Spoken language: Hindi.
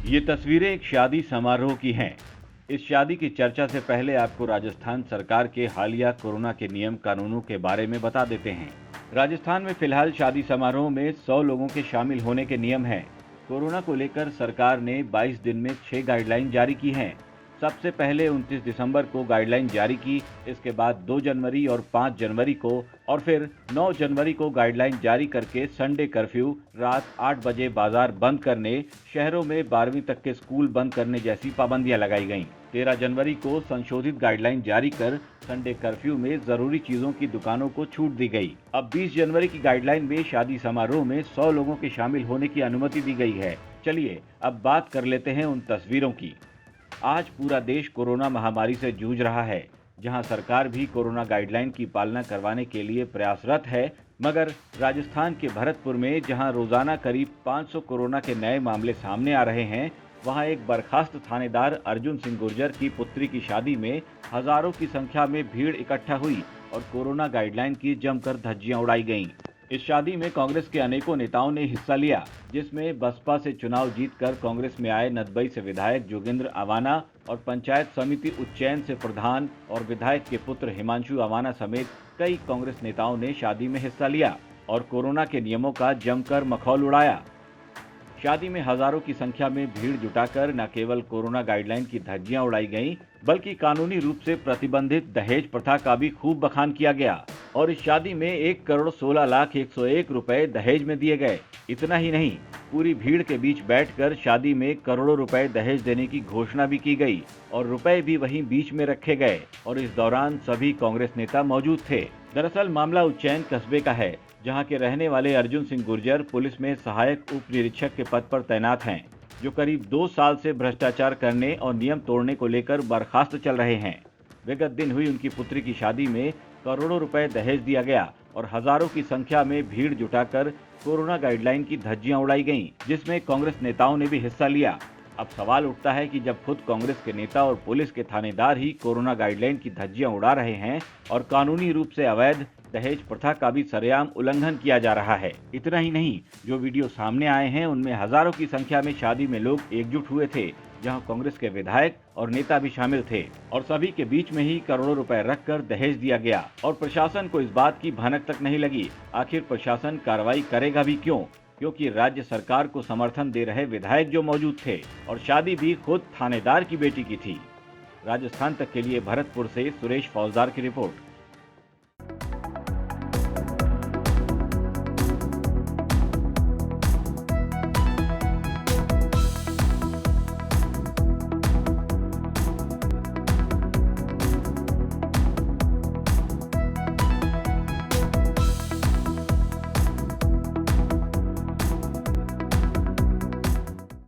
ये तस्वीरें एक शादी समारोह की हैं। इस शादी की चर्चा से पहले आपको राजस्थान सरकार के हालिया कोरोना के नियम कानूनों के बारे में बता देते हैं। राजस्थान में फिलहाल शादी समारोह में 100 लोगों के शामिल होने के नियम हैं। कोरोना को लेकर सरकार ने 22 दिन में 6 गाइडलाइन जारी की हैं। सबसे पहले 29 दिसंबर को गाइडलाइन जारी की, इसके बाद 2 जनवरी और 5 जनवरी को और फिर 9 जनवरी को गाइडलाइन जारी करके संडे कर्फ्यू, रात 8 बजे बाजार बंद करने, शहरों में 12वीं तक के स्कूल बंद करने जैसी पाबंदियां लगाई गईं। 13 जनवरी को संशोधित गाइडलाइन जारी कर संडे कर्फ्यू में जरूरी चीजों की दुकानों को छूट दी गई। अब 20 जनवरी की गाइडलाइन में शादी समारोह में 100 लोगों के शामिल होने की अनुमति दी गई है। चलिए अब बात कर लेते हैं उन तस्वीरों की। आज पूरा देश कोरोना महामारी से जूझ रहा है, जहां सरकार भी कोरोना गाइडलाइन की पालना करवाने के लिए प्रयासरत है। मगर राजस्थान के भरतपुर में जहां रोजाना करीब 500 कोरोना के नए मामले सामने आ रहे हैं, वहां एक बर्खास्त थानेदार अर्जुन सिंह गुर्जर की पुत्री की शादी में हजारों की संख्या में भीड़ इकट्ठा हुई और कोरोना गाइडलाइन की जमकर धज्जियां उड़ाई गईं। इस शादी में कांग्रेस के अनेकों नेताओं ने हिस्सा लिया, जिसमें बसपा से चुनाव जीतकर कांग्रेस में आए नदबई से विधायक जोगेंद्र अवाना और पंचायत समिति उज्जैन से प्रधान और विधायक के पुत्र हिमांशु अवाना समेत कई कांग्रेस नेताओं ने शादी में हिस्सा लिया और कोरोना के नियमों का जमकर मखौल उड़ाया। शादी में हजारों की संख्या में भीड़ जुटाकर न केवल कोरोना गाइडलाइन की धज्जियां उड़ाई गईं, बल्कि कानूनी रूप से प्रतिबंधित दहेज प्रथा का भी खूब बखान किया गया और इस शादी में 1,16,01,101 रुपए दहेज में दिए गए। इतना ही नहीं, पूरी भीड़ के बीच बैठकर शादी में करोड़ों रुपए दहेज देने की घोषणा भी की गई और रुपए भी वहीं बीच में रखे गए और इस दौरान सभी कांग्रेस नेता मौजूद थे। दरअसल मामला उज्जैन कस्बे का है, जहां के रहने वाले अर्जुन सिंह गुर्जर पुलिस में सहायक उप निरीक्षक के पद पर तैनात हैं, जो करीब 2 साल से भ्रष्टाचार करने और नियम तोड़ने को लेकर बर्खास्त चल रहे हैं। विगत दिन हुई उनकी पुत्री की शादी में करोड़ों रुपए दहेज दिया गया और हजारों की संख्या में भीड़ जुटाकर कोरोना गाइडलाइन की धज्जियां उड़ाई गईं, जिसमें कांग्रेस नेताओं ने भी हिस्सा लिया। अब सवाल उठता है कि जब खुद कांग्रेस के नेता और पुलिस के थानेदार ही कोरोना गाइडलाइन की धज्जियां उड़ा रहे हैं और कानूनी रूप से अवैध दहेज प्रथा का भी सरेआम उल्लंघन किया जा रहा है। इतना ही नहीं, जो वीडियो सामने आए हैं उनमें हजारों की संख्या में शादी में लोग एकजुट हुए थे, जहां कांग्रेस के विधायक और नेता भी शामिल थे और सभी के बीच में ही करोड़ों रुपए रखकर दहेज दिया गया और प्रशासन को इस बात की भनक तक नहीं लगी। आखिर प्रशासन कार्रवाई करेगा भी क्यों? क्योंकि राज्य सरकार को समर्थन दे रहे विधायक जो मौजूद थे और शादी भी खुद थानेदार की बेटी की थी। राजस्थान तक के लिए भरतपुर से सुरेश फौजदार की रिपोर्ट।